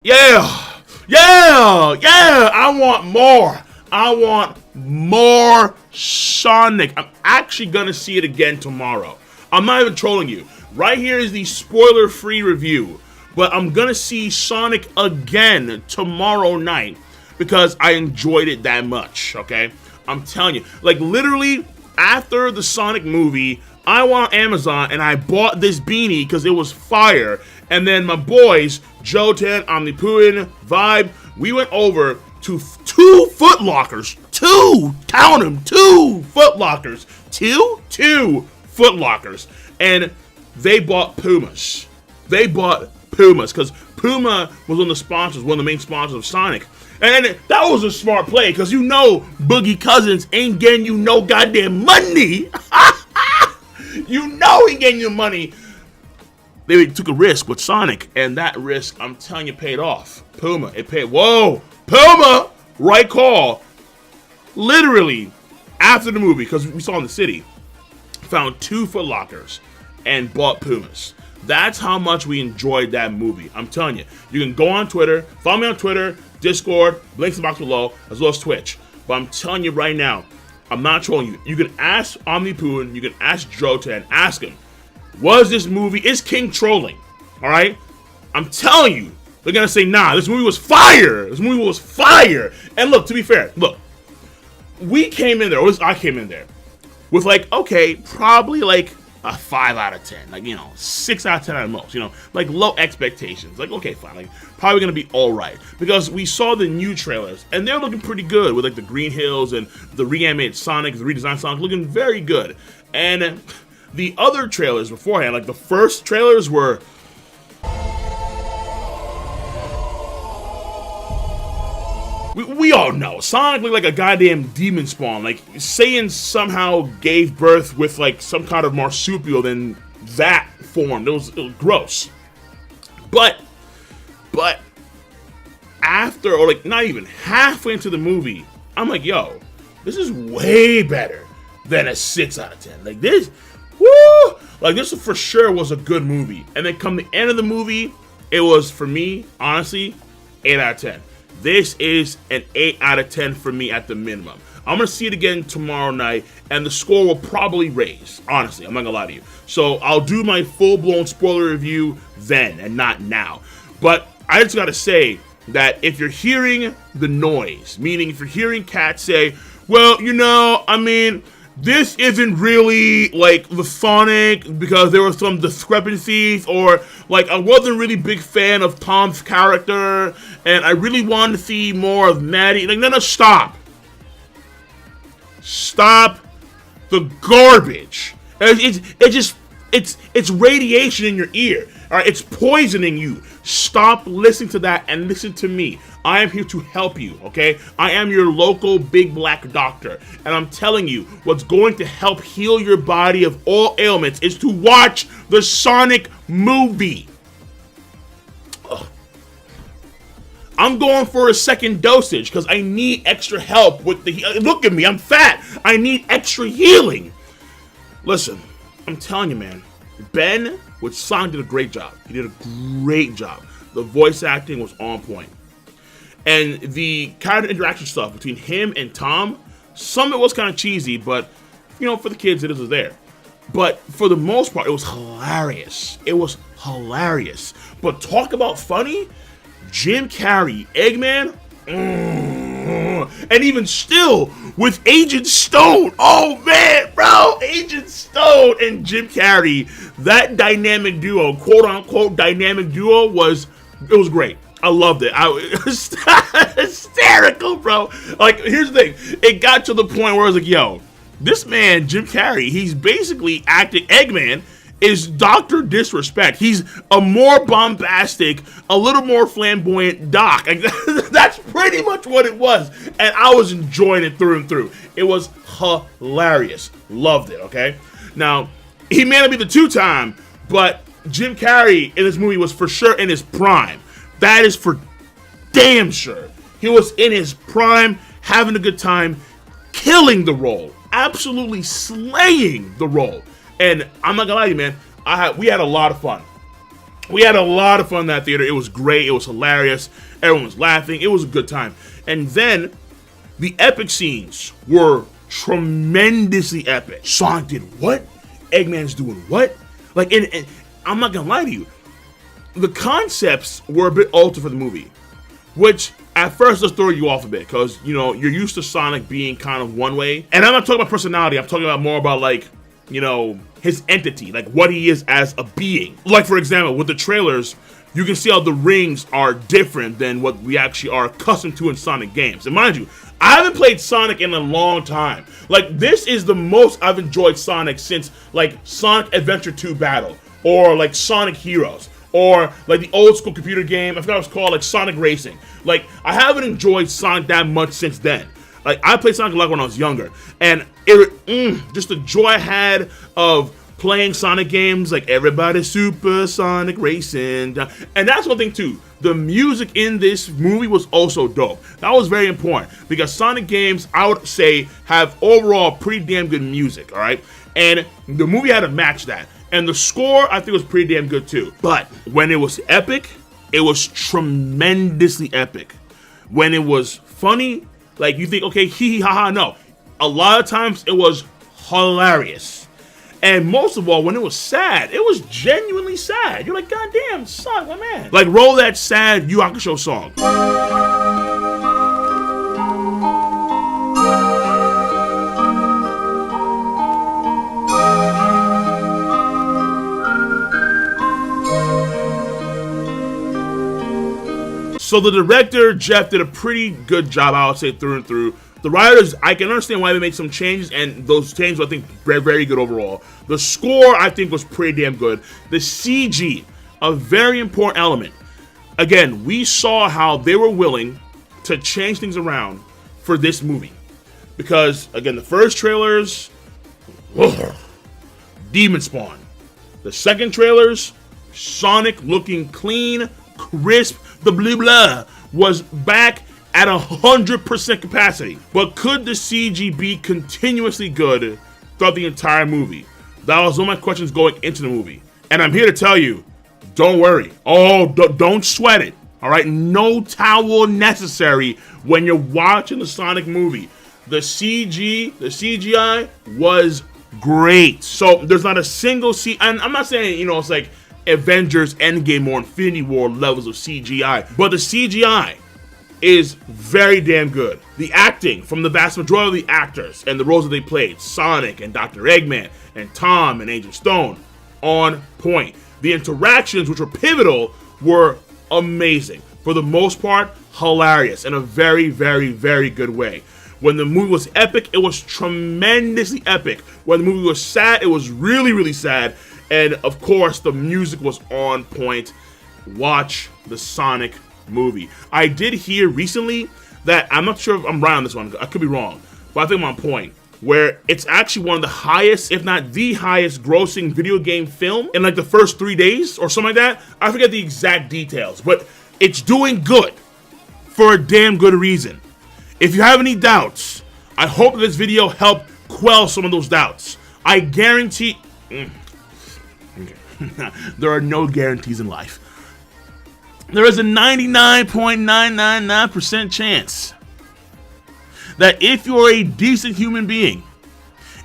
Yeah. I want more. I want more Sonic. I'm actually gonna see it again tomorrow. I'm not even trolling you. Right here is the spoiler-free review. But I'm gonna see Sonic again tomorrow night because I enjoyed it that much, okay? I'm telling you, like literally after the Sonic movie, I went on Amazon and I bought this beanie because it was fire. And then my boys, Jotan, Omnipuin, Vibe, we went over to 2 Foot Lockers. 2! Count them! 2 Foot Lockers. 2 Foot Lockers. And they bought Pumas. Because Puma was one of the sponsors, one of the main sponsors of Sonic. And that was a smart play, because you know Boogie Cousins ain't getting you no goddamn money. You know he getting you money. They took a risk with Sonic, and that risk, I'm telling you, paid off. Puma, it paid. Whoa, Puma, right call. Literally, after the movie, because we saw in the city, found 2 Foot Lockers and bought Pumas. That's how much we enjoyed that movie. I'm telling you. You can go on Twitter, follow me on Twitter, Discord, links in the box below, as well as Twitch. But I'm telling you right now, I'm not trolling you. You can ask Omnipuin, you can ask Jotan, ask him, was this movie, is King trolling? Alright? I'm telling you, they're gonna say, nah, this movie was fire. This movie was fire. And look, to be fair, look, we came in there, or at least I came in there, with like, okay, probably like a 5 out of 10, like, you know, 6 out of 10 at most, you know, like low expectations, like, okay, fine, like, probably gonna be alright, because we saw the new trailers, and they're looking pretty good, with like the Green Hills, and the reanimated Sonic, the redesigned Sonic, looking very good, and the other trailers beforehand, like the first trailers were, we all know, Sonic looked like a goddamn demon spawn. Like, Saiyan somehow gave birth with, like, some kind of marsupial in that form. It was gross. But, after, or, like, not even halfway into the movie, I'm like, yo, this is way better than a 6 out of 10. Like, this, woo! Like, this for sure was a good movie. And then come the end of the movie, it was, for me, honestly, 8 out of 10. This is an 8 out of 10 for me at the minimum. I'm going to see it again tomorrow night, and the score will probably raise. Honestly, I'm not going to lie to you. So I'll do my full-blown spoiler review then, and not now. But I just got to say that if you're hearing the noise, meaning if you're hearing cats say, well, you know, I mean, this isn't really like the Sonic because there were some discrepancies, or like I wasn't really big fan of Tom's character and I really wanted to see more of Maddie. Like, no, stop. Stop the garbage. It's radiation in your ear. All right, it's poisoning you. Stop listening to that and listen to me. I am here to help you, okay? I am your local big black doctor, and I'm telling you, what's going to help heal your body of all ailments is to watch the Sonic movie. Ugh. I'm going for a second dosage because I need extra help with the look at me, I'm fat. I need extra healing. Listen, I'm telling you, man, Ben with Sonic did a great job. He did a great job. The voice acting was on point. And the character interaction stuff between him and Tom, some of it was kind of cheesy, but, you know, for the kids, it is there. But for the most part, it was hilarious. It was hilarious. But talk about funny, Jim Carrey, Eggman, and even still with Agent Stone. Oh man, bro, Agent Stone and Jim Carrey, that dynamic duo, quote unquote dynamic duo, was great. I loved it. It was hysterical, bro. Like, here's the thing, it got to the point where I was like, yo, this man Jim Carrey, he's basically acting Eggman is Dr. Disrespect. He's a more bombastic, a little more flamboyant Doc. Like, that's pretty much what it was. And I was enjoying it through and through. It was hilarious. Loved it, okay? Now, he may not be the 2-time, but Jim Carrey in this movie was for sure in his prime. That is for damn sure. He was in his prime, having a good time, killing the role. Absolutely slaying the role. And I'm not gonna lie to you, man, we had a lot of fun. We had a lot of fun in that theater. It was great. It was hilarious. Everyone was laughing. It was a good time. And then the epic scenes were tremendously epic. Sonic did what? Eggman's doing what? Like, and I'm not gonna lie to you, the concepts were a bit altered for the movie, which at first does throw you off a bit because, you know, you're used to Sonic being kind of one way. And I'm not talking about personality. I'm talking about more about, like, you know, his entity, like what he is as a being. Like, for example, with the trailers, you can see how the rings are different than what we actually are accustomed to in Sonic games. And mind you, I haven't played Sonic in a long time. Like, this is the most I've enjoyed Sonic since, like, Sonic Adventure 2 Battle, or, like, Sonic Heroes, or, like, the old school computer game, I forgot what it's called, like, Sonic Racing. Like, I haven't enjoyed Sonic that much since then. Like, I played Sonic a lot when I was younger, and just the joy I had of playing Sonic games, like everybody's Super Sonic Racing. And that's one thing too, the music in this movie was also dope. That was very important, because Sonic games, I would say, have overall pretty damn good music, alright? And the movie had to match that. And the score, I think, was pretty damn good too. But when it was epic, it was tremendously epic. When it was funny, like, you think, okay, hee hee ha ha, no. A lot of times it was hilarious. And most of all, when it was sad, it was genuinely sad. You're like, God damn, son, my man. Like, roll that sad Yu Hakusho song. So the director, Jeff, did a pretty good job, I would say, through and through. The writers, I can understand why they made some changes, and those changes, I think, very, very good overall. The score, I think, was pretty damn good. The CG, a very important element. Again, we saw how they were willing to change things around for this movie. Because, again, the first trailers, Demon Spawn. The second trailers, Sonic looking clean, crisp, the blah blah was back at 100% capacity. But could the CG be continuously good throughout the entire movie? That was one of my questions going into the movie. And I'm here to tell you, don't worry. Oh, don't sweat it. All right, no towel necessary when you're watching the Sonic movie. The CGI was great. So there's not a single and I'm not saying, you know, it's like Avengers Endgame or Infinity War levels of CGI, but the CGI is very damn good. The acting from the vast majority of the actors and the roles that they played, Sonic and Dr. Eggman and Tom and Agent Stone, on point. The interactions, which were pivotal, were amazing. For the most part, hilarious in a very, very, very good way. When the movie was epic, it was tremendously epic. When the movie was sad, it was really, really sad. And of course, the music was on point. Watch the Sonic movie. I did hear recently that, I'm not sure if I'm right on this one, I could be wrong, but I think I'm on point, where it's actually one of the highest, if not the highest grossing video game film in like the first 3 days or something like that. I forget the exact details, but it's doing good for a damn good reason. If you have any doubts, I hope this video helped quell some of those doubts. I guarantee there are no guarantees in life. There is a 99.999% chance that if you're a decent human being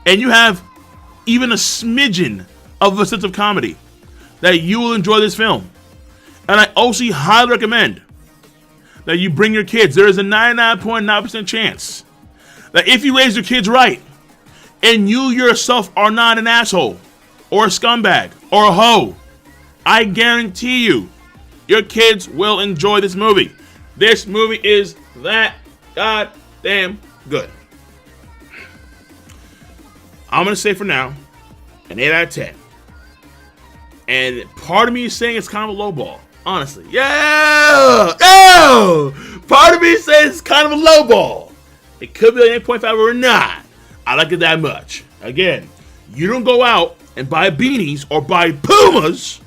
and you have even a smidgen of a sense of comedy, that you will enjoy this film. And I also highly recommend that you bring your kids. There is a 99.9% chance that if you raise your kids right and you yourself are not an asshole or a scumbag or a hoe, I guarantee you, your kids will enjoy this movie. This movie is that goddamn good. I'm going to say for now, an 8 out of 10. And part of me is saying it's kind of a low ball, honestly. Yeah! Part of me is saying it's kind of a low ball. It could be an 8.5 or not. I like it that much. Again, you don't go out and buy beanies or buy Pumas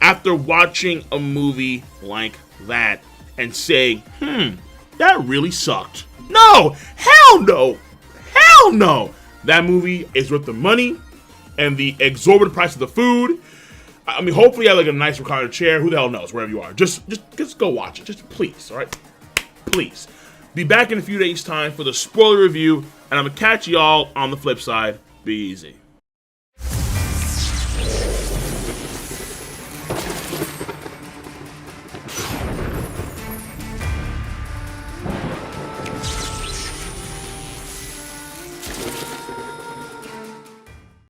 after watching a movie like that and saying, that really sucked. No! Hell no! Hell no! That movie is worth the money and the exorbitant price of the food. I mean, hopefully you have like a nice recliner chair. Who the hell knows? Wherever you are, just go watch it. Just please, all right? Please. Be back in a few days' time for the spoiler review, and I'm gonna catch y'all on the flip side. Be easy.